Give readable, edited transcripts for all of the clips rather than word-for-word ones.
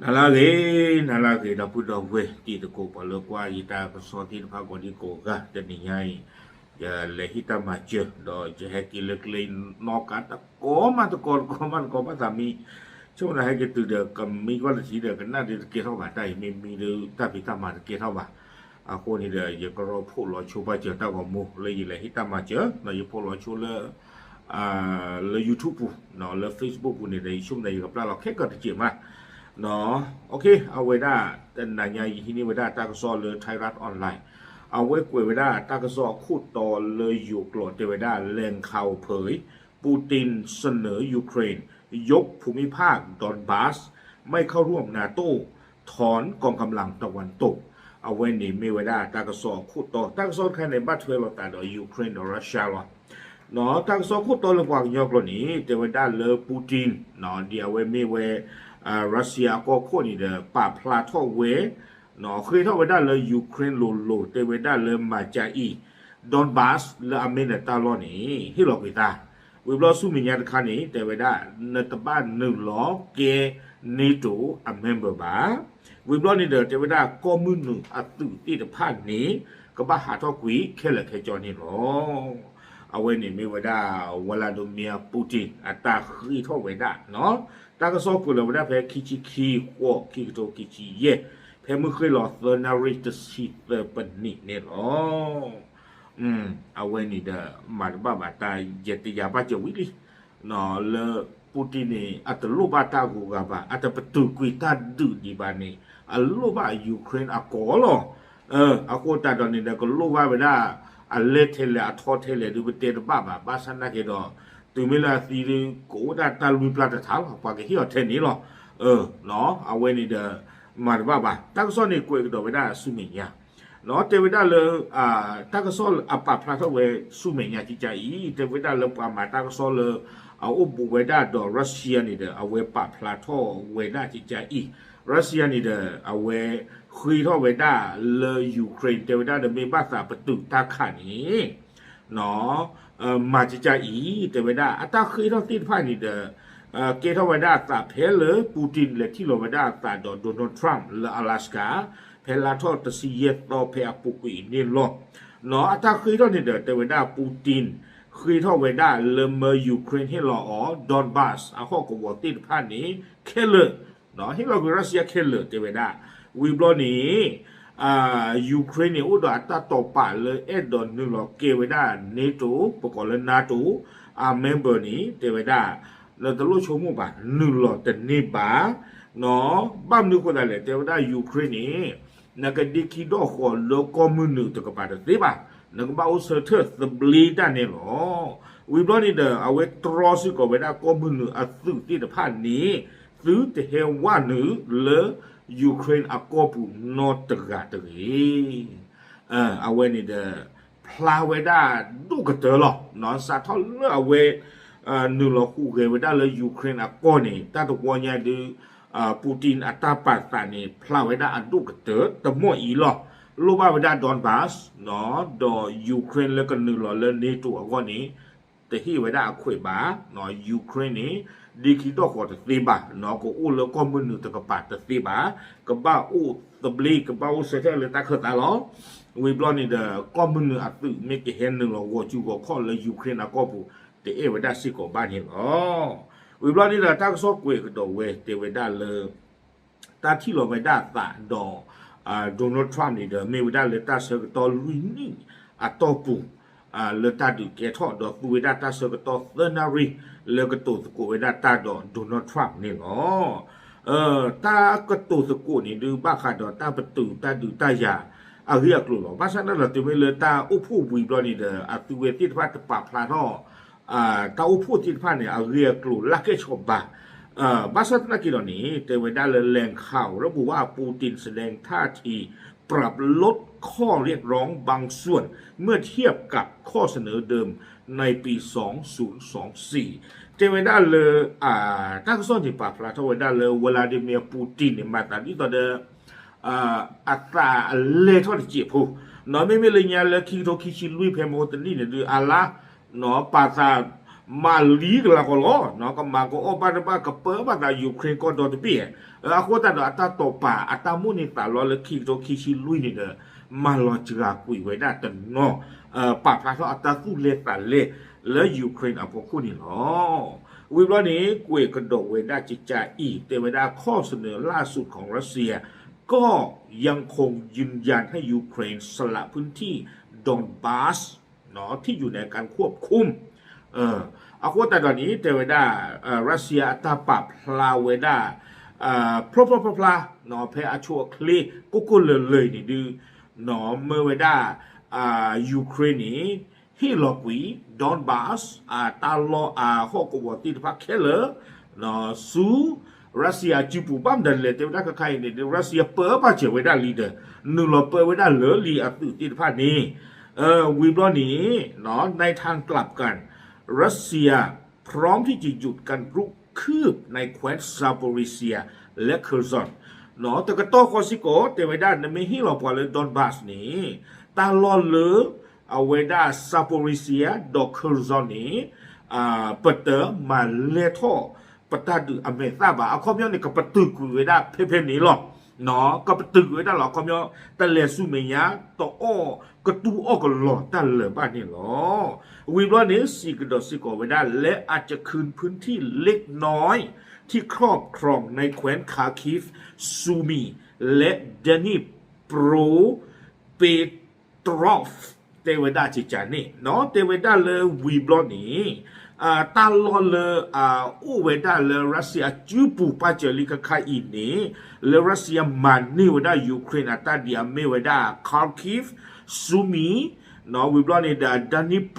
Nalage da puda we ti de ko pa lo kwa ita ko so ti pa ko di ko ga de ni nyai ya le hita ma che do je he ki le kle no ka ta ko ma to ko man ko pa ta mi chung na he ke tu de ka mi ko le si de ka na de ke tho ba tai mi de ta pi ta ma de ke tho ba a ko ni de ye ko ro phu lo chu ba che ta ko mu le hita ma che no ye phu lo chu le le YouTube no le Facebook ni de chung de ka pla lo ke ka ti maเนาะโอเคเอาไว้ได้แต่ไหนไงที่นี่ไว้ได้ตากระสอเลยไทยรัฐออนไลน์เอาไว้กวยไว้ได้ตากระสอคูดต่อเลยอยู่กลดไว้ได้แรงข่าวเผยปูตินเสนอยูเครนยกภูมิภาคดอนบาสไม่เข้าร่วมนาโต้ถอนกองกำลังตะวันตกเอาไว้นี่ไม่ไว้ได้ตากระสอคูดต่อตากระสอแค่ในบ้านเทวตาดอยยูเครนหรือรัสเซียหรอเนาะตากระสอคูดต่อเรื่องความยากกว่านี้แต่ไว้ได้เลยปูตินเนาะเดียวไว้ไม่ไว้รัสเซียก็คนนี่เด้อป่าพลาทอเวเนาะเคยเท่าไว้ได้เลยยูเครนโลแต่ไว้ได้เลยมาจากอีดอนบาสและอเมริกาล้อนี่ที่เราไปตาวิบล้อสู้มีญาติคันนี้แต่ไว้ได้ในตบ้านหนึ่งล้อเกเนโตอเมมเบอร์บาวิบล้อนี่เด้อแต่ไว้ได้ก็มือหนึ่งอัตุที่ตะพานนี้ก็บ้าหาทอกุยแค่ละแค่จอนี่หรอเอาไว้นี่ไม่ไว้ได้วลาดิเมียร์ปูตินอัตราคือเท่าไว้ได้เนาะตากระสอบกูเลยว่าได้แพ้คีขั้วคีโตคีเย่แพ้มือเคยหลอดเซอร์นาริตสิเตอร์ปนิเนี่ยหรอเอาไว้นี่เด้อมาบ้าบาตายเจติยาบ้าเจวิลิเนาะเลปูตินีอัตลูบาตากูกาบาอัตประตูกุยตาดูดีบานี่อัลลูบายูเครนอักอลอักอตาตอนนี้เด้อก็ลูบาไปได้อัลเลเทเลอัทอเทเลดูไปเตะบ้าสันนักเกดอตัวเวลาสีเหลืองกูได้ตาลุยปลาตะถางปากเหี้ยเทนี่หรอเนาะเอาไว้นี่เด้อมาบ้าตั้งซ้อนนี่กูก็โดนไปได้สุเมียเนาะเทวดาเลยตั้งซ้อนอัปปะพระทเวสุเมียจิจาอีเทวดาเลยปามาตั้งซ้อนเลยเอาอุบเวดาดอรัสเซียนี่เด้อเอาไว้ปะพระทเวดาจิจาอีรัสเซียนี่เด้อเอาไว้คุยทเวดาเลยยูเครนเทวดาเด้อมีภาษาประตูตาขานี่เนาะมาจิจาอีแต่เวลาอัตราคือเราติดภายในเดเกทวดาตาเพลปูตินและที่เราเวดาตาโดนัลด์ทรัมป์และ阿拉斯加เพลาทอตซีเยตต่อเพอปุกุยนี่หรอกเนาะอัตราคือเราเนี่ยแต่เวลาปูตินคือเท่าเวลาเลเมอยูเครนให้เราอ๋อดอนบาสเอาข้อกบฏติดภายนี้เคเลเนาะให้เราคือรัสเซียเคเลแต่เวลาวิบลอนี้ยูเครนเนี่ยอุดอัตราต่อป่าเลยดอนนึงหรอกเกวดาเนโตประกอบเลยนาโตเมมเบอร์นี้เทวดาเราตลอดชั่วโมงป่ะนึงหรอกแต่นี่ป่ะเนาะบ้านนึกคนอะไรเทวดายูเครนนี่นักดิคิดอขอโลกอมือหนึ่งตัวกับป่ะแต่ป่ะนักบ้าอุตสาหะสบลีด้านเนี่ยหรอวิบลอนี่เด้อเอาไว้ตรอสิกับเวดาก็มือหนึ่งอัดซื้อที่ตะพานนี้ซื้อแต่เฮว่าหนึ่งเลยยูเครนอักอปูนอตกาตรีเอาไว้นี่เด้อพลาเวด้าดูกระเตอหรอนอนซาทอลเลเอาไว้นึกหรอกคู่เกวด้าเลยยูเครนอักอนี่ตาตะวันยังดูปูตินอัตราปัตตานี่พลาเวด้าดูกระเตอแต่มั่วอีหรอลูบ้าเวด้าดอนบาสเนาะดอยูเครนแล้วก็นึกหรอเลยในตัวอักอนี้แต่ที่เวด้าคุยบ้าเนาะยูเครนนี่ดีคิดว่าขอจะตีบาเนาะก็อู้แล้วก็มือหนึ่งตะกบาจะตีบาก็บ้าอู้ตบลีก็บ้าอู้เสร็จเลยตาเขตาล้อวิบลอนี่เด้อก็มือหนึ่งอัดตื่นไม่เกี่ยนหนึ่งหรอกว่าจูก็ข้อเลยยูเครนก็ปูแต่เวด้าสิก็บ้านเห็นอ๋อวิบลอนี่เด้อตาก็ซอกเวก็ดอกเวแต่เวด้าเลยตาที่เราเวด้าตาดอโดนัลด์ทรัมป์นี่เด้อไม่เวด้าเลยตาเสือตอลุยนี่ต่อปูเลตาดูเกทอดอกเวดาตาเซกตอเซนารีเลกตูสกุเวดาตาดอโดนัลด์ทรัมป์นี่อ๋อตากตูสกุนี่ดูบ้าขาดอตาประตูตาดูตายาเรียกลูกหรอภาษานั้นเราติเวเลตาอุผู้บุยบลอนี่เด้อติเวติพัดปะพลาทอตาอุผู้ติพัดเนี่ยเรียกลูกลักเกชบบาภาษาตะกี้ตอนนี้เทวดาเลยแรงข่าวระบุว่าปูตินแสดงท่าทีปรับลดข้อเรียกร้องบางส่วนเมื่อเทียบกับข้อเสนอเดิมในปี 2024 เทวดาเลยตั้งส่วนที่ปราบพระเทวดาเลยวลาดิเมียร์ปูตินเนี่ยมาตอนนี้ตอนเดิมอัตราเลทอดจีบผู้น้อยไม่เลยเนี่ยเลยคิโตคิชิลุยเพโมตันนี่เนี่ยดูอาลาเนาะปาซา มาลีกละก็ล้อเนาะก็มาก็อบาดบ้าก็เปิดบ้ายูเครนก็โดนปีอาควตาดอัตตาตบป่าอัตตามุนิตาล้อเลยคิดโตคิชิลุยนี่เด้อมาล้อจราคุยไว้ได้แต่เนาะป่าพลาดอัตตาสู้เล็ตาเล่แล้วยูเครนเอาพวกคู่นี่ล้อวิบล้อนี้กุยกระโดดเวด้าจิจาอีกแต่เวด้าข้อเสนอล่าสุดของรัสเซียก็ยังคงยืนยันให้ยูเครนสละพื้นที่ดอนบาสเนาะที่อยู่ในการควบคุมเอาว่าแต่ตอนนี้เทวดารัสเซียตาปรับพลาเวดาพลาเนาะเพอชัวคลีกุเลยนี่ดูเนาะเมื่อเวดายูเครนนี่ฮิลอกวีดอนบาสตาลอฮอกวอติพักเคเลเนาะซูรัสเซียจีปูปั๊มดันเลยเทวดาก็ใครเนี่ยรัสเซียเปิดป่ะเจเวดาลีเดอร์นึงเราเปิดเวดาเหลือลีอัตุติพักนี้วิบล้อนี้เนาะในทางกลับกันรัสเซียพร้อมที่จะหยุดการรุกคืบในแคว้นซาโปริเซียและเคอร์ซอนเนาะแต่ก็โตคอสิโกเตเวดาในไม่ให้เราพอเลยดอนบาสนี้ตาลอเลอเอาเวดาซาโปริเซียดอกเคอร์ซอนนี้เปิดเตอร์มาเลโทปตาดูอเมริกาบ่าเอาข้อมูลนี่ก็ปตึกเวดาเพนี้หรอกเนาะก็ปตึกเวดาหรอกข้อมูลแต่เลสุเมียต่ออ้อกระตูอ้อก็หล่อแต่เลยบ้านนี่หรอวิบล้อนี้สิกระโดดสิกเวดาและอาจจะคืนพื้นที่เล็กน้อยที่ครอบครองในแคว้นคาคิฟซูมีและเดนิโปรเปตรอฟเทวดาจิจานี่เนาะเทวดาเลยวิบล้อนี้ตาลอเลยอุเวดาเลยรัสเซียจูปูปาเจลิกาคาอินี่เลยรัสเซียมันนี่เวดายูเครนตาเดียเมเวดาคาคิฟซูมีเนาะวิบล้อนี้ดานิโป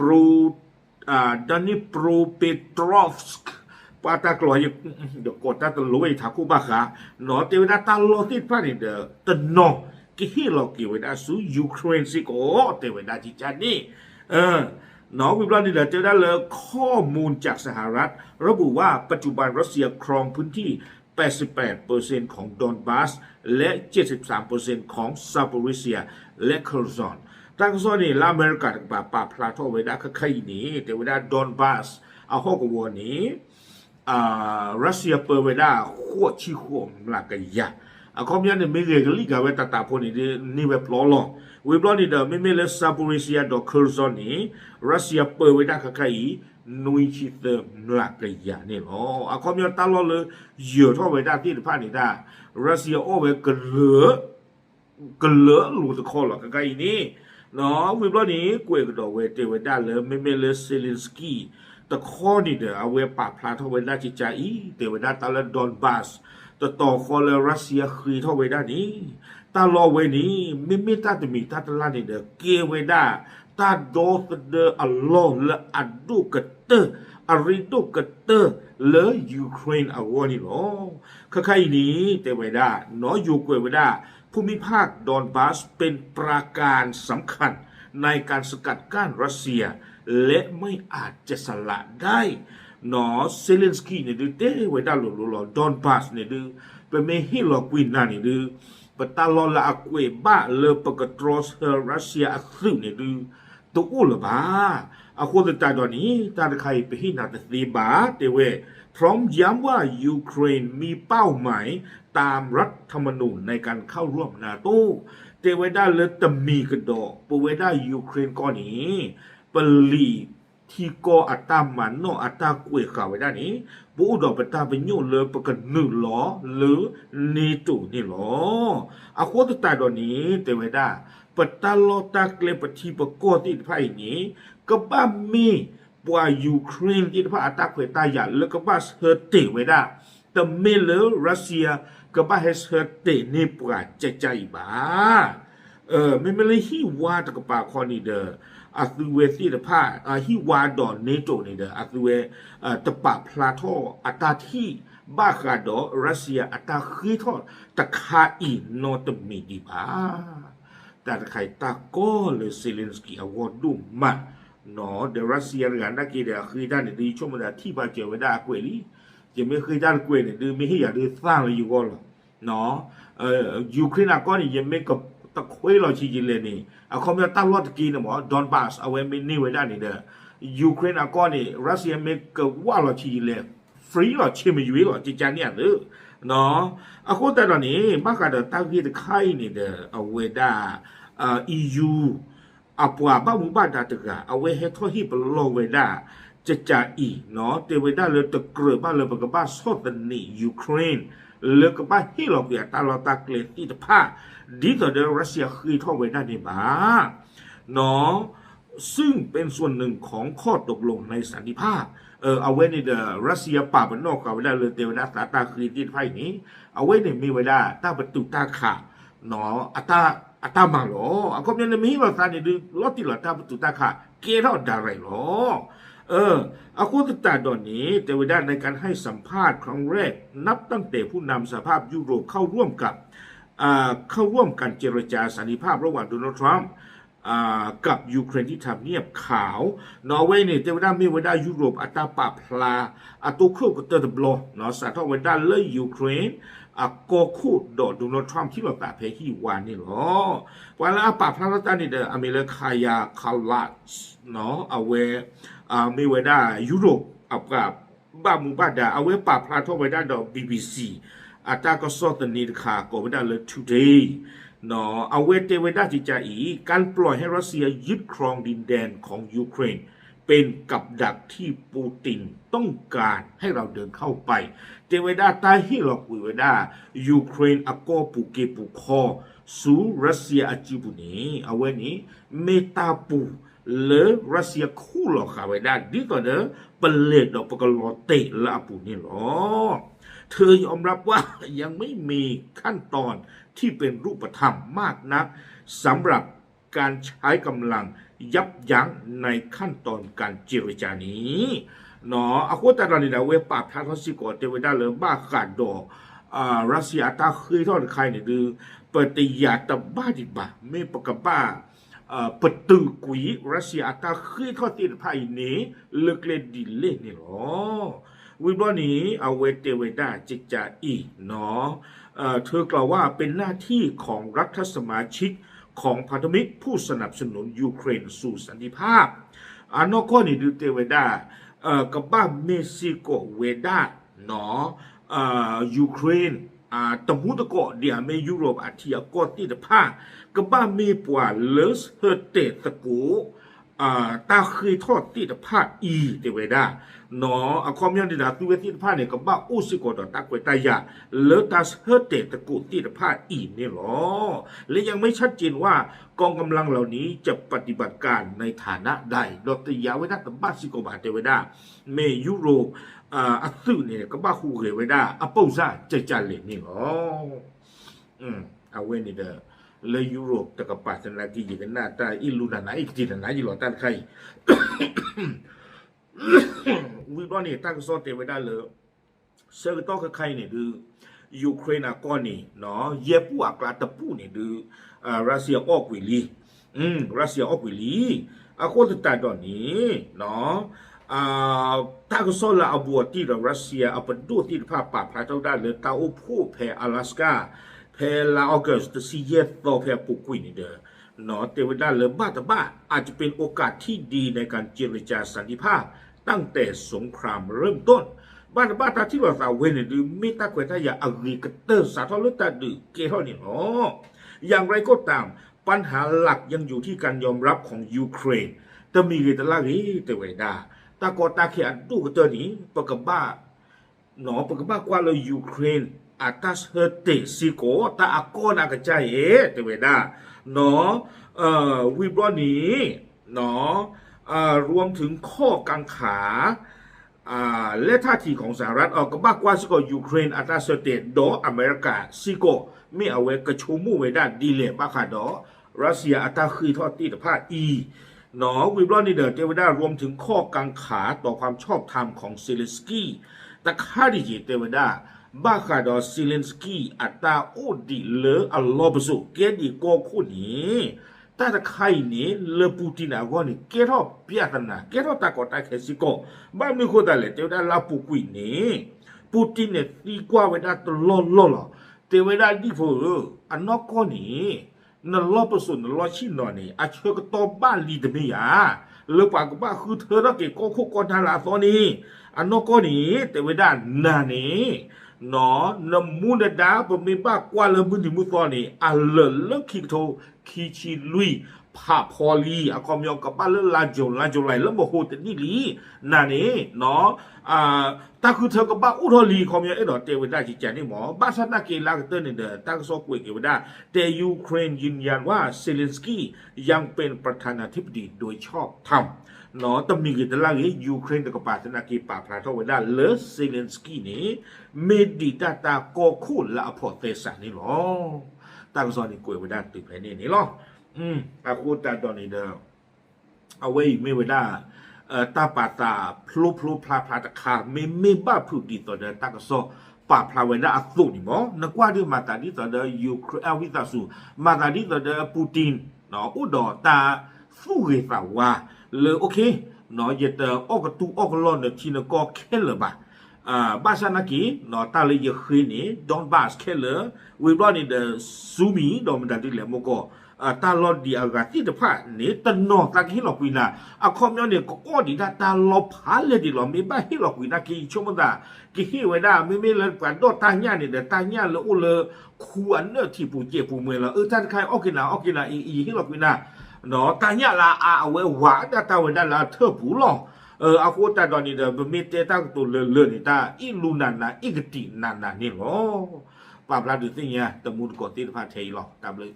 รเปตรอฟสกปาตากลอยเดี๋ยวกดตาตะลุยทักคู่บ้าค่ะเนาะเทวดาตาลอที่พานี่เด้อตะเนาะกิฮิโลกิเวดาสูยูเครนสิโกเทวดาจิจานี่น้องวิบลานี่แหละเจอได้เลยข้อมูลจากสหรัฐระบุว่าปัจจุบันรัสเซียครองพื้นที่ 88% ของดอนบาสและ 73% ของซาโปริเซียและเคอร์ซอนตั้งโซนนี่ลาอเมริกาป่าพลาโตเวดาคคายนี้แต่เวดาดอนบาสเอาข้อกวัวนี้รัสเซียเปิดเวดาขั้วชิขั้วมลากยาคอมยันเนี่ยไม่เรียกลิกาเวตาตาพนี่นี่เว็บล้อวิบล้อนี่เดิมไม่เลซาโปริเซียดอกเคอร์ซอนนี่รัสเซียเปิดเวดาคคายนุยชิเตมลากยานี่อ๋อคอมยันตาล้อเลยเยอะท่อเวดาที่ผ่านนี่ได้รัสเซียโอเวกเหลือหลุดคอหรอกคายนี่เนาะวิบล้อนี้กูเอกดอกเวเตเวดาเลยไม่เลเซลินสกี้แต่ข้อนี่เด้อเอาเวปาพลาท่อเวดาจิจาอีเตเวดาตาลดอนบาสต่อคอเลรัสเซียคือเท่าเวดานี้ตาลอเวนี้ไม่ตาจะมีตาตลานี่เด้อเกเวดาตาโดสเดออัลลอฮ์และอัดดูกเตอร์อาริดูกเตอร์และยูเครนอาวนี่หรอใครนี้แต่เวดาเนาะยูเครนเวดาภูมิภาคดอนบาสเป็นปราการสำคัญในการสกัดกั้นรัสเซียและไม่อาจจะสละได้เนาะเซเลนสกีเนี่ยดูเต้เวดาหลุดดอนบาสเนี่ยดูเป็นไม่ให้หลอกวินนั่นเนี่ยดูปตาลอละอักเวบ้าเลปกตรอสรัสเซียอักซึเนี่ยดูตัวอู้ละบ้าอาคนตาตอนนี้ตาใครไปให้นาตสีบ้าเตเวพร้อมย้ำว่ายูเครนมีเป้าหมายตามรัฐธรรมนูญในการเข้าร่วมนาโต้เตเวดาเลตมีกระดอกปเวดายูเครนก่อนนี้ปลีที่ก็อัตตามันโนอัตตากวยข่าวไว้ด้านนี้บูดอกปตาเป็นยุ่งเลยประกันหนึ่งล้อหรือนีตุนี่ล้ออาควตตาดอนนี้เตเวดาปตาโลตาเกลปทีปโกติไพ่นี้ก็บ้ามีปัวยูเครนที่พระอัตตาเควตาหยาแล้วก็บ้าเฮเตเวดาแต่เมเลรัสเซียก็บ้าเฮเตนี่ปัวใจบ้าไม่เลยฮิวาตะกปาคอนี่เดออัตเวสีตะผ้าฮิวาดอนเนโตนี่เดออัตเวตะปะพลาโทอัตาที่บ้าคาดอรัสเซียอัตาคีทอตะคาอีโนตมีดีบ้าแต่ใครตาก็เลยเซเลนสกีอวอร์ดุมาเนาะเดรัสเซียกันนักกีฬาคือด้านดีช่วงเวลาที่บาเจอไว้ได้กวยนี่จะไม่เคยด้านกวยเนี่ยดูไม่ให้อยากดูสร้างเลยอยู่ก็หรอเนาะยูเครนก็นี่ยังไม่กับตะคุยเราชี้จิเลยนี่เขาไม่ตั้งรอดกีนะหมอดอนบาสเอาไว้ไม่นี่ไว้ได้นี่เด้อ ยูเครนก็นี่รัสเซียเมกว่าเราทีเลยฟรีเราชิมอยู่หรอจิจานี่หรือเนาะအခုแต่ตอนนี้บ้ากันตั้งที่ใครนี่เด้อเอาไว้ได้EU အပွားဘာမူဘာတာတကအဝဲဟဲထောဟိပလောဝဲဒါကြကြအီနော်တေဝဲဒါလေတကရဘာလေဘကဘာဆော့တနီယူကရိန်းလေကဘာဟီလောပြတာလောတာကလေတိတဖာဒီတော့ရုရှားခီထောဝဲဒါနေပါနော်ซึ่งเป็นส่วนหนึ่งของข้อตกลงในสันติภาพเอาไว้ในเดรัสเซียป่าบนนอกกับเวลาเลยเตวดาตาคือที่ไพ่นี้เอาไว้ในมีเวลาตาประตูตาขาเนาะอัตมาหรอก็ยังมีเราตาเนี่ยดูรถที่เราตาประตูตาขาเกล้าด่าไรหรออากูติดตาดอนนี้เตวดาในการให้สัมภาษณ์ครั้งแรกนับตั้งแต่ผู้นำสหภาพยุโรปเข้าร่วมกันเจรจาสันติภาพระหว่างโดนัลด์ทรัมป์กับยูเครนที่ทำเนียบขาวนอร์เวย์เนี่ยเทวดามีเวดายุโรปอัตราปาพลาอัตุคู่กับเตอร์บลอเนาะสาธารณเวดาเลยยูเครนก็คู่ดอโดนัลด์ทรัมป์ที่เราตาเพฮีวานนี่หรอวันละปาพลาตานี่เดออเมริกายาคาลัสเนาะเอาไว้มีเวดายุโรปกับบามูบาดาเอาไว้ปาพลาทั่วเวดาดอ BBC อัตราก็สอดนี่ค่ะก็เวดาเลย todayเนาะเอาเวเตเวดาจิจาอีการปล่อยให้รัสเซียยึดครองดินแดนของยูเครนเป็นกับดักที่ปูตินต้องการให้เราเดินเข้าไปเตเวดาตายให้เราคุยเวดายูเครนอโกปูเกปูคอสู่รัสเซียอจิบุนีเอาเวนี้เมตาปูเลรัสเซียคู่หลอกขาเวดาดีต่อเด้อเปเลดดอกปกลอเตละปูนี่หรอเธอยอมรับว่ายังไม่มีขั้นตอนที่เป็นรูปธรรมมากนักสำหรับการใช้กำลังยับยั้งในขั้นตอนการเจรจานี้เนาะอากูตาดานิดาเวปาบทางทศิกอเตเวดาเลยบ้าขาดดอรัสเซียตาเคยทอดใครเนี่ยดูปฏิญาตบ้าดิบะไม่ปกบ้าปตือกุยรัสเซียตาเคยทอดตีนภายนี้เลิกเล่นดิเล่นนี่หรอวิบนี้เอาเวเตเวดาจิจาอีเนาะเธอกล่าวว่าเป็นหน้าที่ของรัฐสมาชิกของพันธมิตรผู้สนับสนุนยูเครนสู่สันติภาพนอกจากนี้ดูเตเวดากับบ้านเม็กซิโกเวดาเนาะยูเครนตะมุตะโกเดียเมยุโรปอาทิยากอติดผ้ากับบ้านมีปัวเลสเฮเตตะกูตาเคยทอดติดผ้าอีเตเวดาเนาะความยังดีดาตัวติดผ้าเนี่ยกับบ้าอุสิโกดตากวยตายาเลตาเฮเตตะกูติดผ้าอีนี่หรอและยังไม่ชัดเจนว่ากองกำลังเหล่านี้จะปฏิบัติการในฐานะใดดอตยาเวดากับบ้าสิโกบาเตเวดาเมยุโรปอัศเนี่ยกับบ้าคูเกเวดาอปซาจะจันเลยนี่หรอเอาเวนี่เด้อเลยยุโรปตะกับปัสนากีกันหน้าตาอิลูนาไหนอีกทีไหนยี่หล่อตันใครวิบนี่ตั้งโซเตไว้ได้เลยเซอร์โต้กับใครเนี่ยดูยูเครนก้อนนี่เนาะเย็บปูอักลาตะปูเนี่ยดูรัสเซียออกวิลีรัสเซียออกวิลีคนติดตามตอนนี้เนาะตั้งโซละอาบัวที่รัสเซียเอาไปดูที่ภาพป่าพระเจ้าได้เลยตาอุพูแพ阿拉斯加แพลาออกัสต์ซีเยตต่อแพปุกุยนี่เด้อเนาะเตวดาเลยบ้าแต่บ้าอาจจะเป็นโอกาสที่ดีในการเจรจาสันติภาพตั้งแต่สงครามเริ่มต้นบ้านตาที่เราสาวเวเนี่ยดูมีตาเควตายาอักริกเตอร์สาธารณตาดูเกเท่านี้เนาะอย่างไรก็ตามปัญหาหลักยังอยู่ที่การยอมรับของยูเครนแต่มีเรื่องอะไรเตวดาตากอตาเขียนตู้กับเจอนี้ปกบ้าเนาะปกบ้ากว่าเลยยูเครนatas hete siko ta akon agacai te weda no วิบนี้เนาะรวมถึงข้อกังขาและท่าทีของสหรัฐก็บ้ากว่าสิโกยูเครนอัตราเสเตดออเมริกาสิโกไม่เอาไว้กระชูมูไว้ด้านดีเลยบ้าค่ะดอรัสเซียอัตราคือทอดตีแต่ผ้าอีเนาะวิบนี้เดอเทวดารวมถึงข้อกังขาต่อความชอบธรรมของเซเลนสกี้แต่ข้าดิจิเทวดาบ้าค่ะดอซิเลนสกี้อัตราโอดีเลออัลลอบุสุเกดีโกคู่นี้แต่ถ้าใครนี้เลปูตินก็นี่เกทอเปียตันนะเกทอตากอตาเคสิโกบ้ามีคนแต่เลยเทวดาลาปูกุยนี้ปูตินเนี่ยดีกว่าเวลาตลอดเทวดาดีโฟอันนอกก็นี้ นั่นล้อประสุนล้อชินนอนนี่อาเชื่อก็ตอบ้านลีดไม่ยาเลือกปากก็บ้าคือเธอรักเก็ก็คุกคนทาราซอนี่อันนก็นี่แต่เวลานานี่เนาะน้ำมูนดาผมมีบ้ากว่าเลยมึงที่มุซอนี่อันเลิกคิดโทคิชิลุยพาพอลีอะคอมยองกับบ้านเลิกลาจงไหลแล้วโมโหแต่นี่ลีนานี่เนาะตาคือเธอกับบ้าอุทลีคอมยองเอ็ดอเตเวดาจิจานี่หมอบ้าสันนักเกลากเตอร์เนี่ยตั้งโซกุยเกเวดาแต่ยูเครนยืนยันว่าเซเลนสกี้ยังเป็นประธานาธิบดีโดยชอบธรรมเนาะตำหนิกันล่างนี้ยูเครนกับประธานาธิบดีป่าพลาทเวดาเลสเซเลนสกี้นี่เมดิตาตาโกคูละอพอเตสานี่หรอตั้งโซนี่กุยเวดาติดแผลนี่หรออากูตาตอนนี้เด้อเอาไว้ไม่เวดาตาปาตาพลุพลาตะคาไม่บ้าพูดดีต่อเดตากโซปาพลาเวดาอัสุนี่มั้งนักว่าที่มาตาดีต่อเดยูเครนวิตาสูมาตาดีต่อเดปูตินเนาะอุดอตาสู้เกตาว่าเลยโอเคเนาะเยตออกตูออกลอนเนทีนก็แค่เลยบ่าบาชานากีเนาะตาเลยยคืนนี้ดอนบาสแค่เลยวิบลอนี่เดซูมีดอมดันที่เหลือมก็ตาลอดีอากาศที่จะผ่านนี่ตนอตาที่หลอกวินาคอมยอนเนี่ยก็ดีนะตาลบผ่านเลยดีหรอไม่บ้าที่หลอกวินากี่ชั่วโมงดากี่ที่ไว้ได้ไม่เลยกว่าโดตาญาเนี่ยเดตาญาเลยอุเลควรเนอที่ผู้เจ็บผู้เมื่อยละท่านใครออกกินอีที่หลอกวินาเนาะตาญาละเอาไว้หวานตาไว้ได้ละเธอผู้หลอกอากูตาตอนนี้เดไม่เตตั้งตัวเลื่อนนี่ตาอีลูนันนะอีกตีนันนะนี่หรอปาปลาดูสิเนี่ยตะมุนกอดตีนพาเทยหรอกตามเลย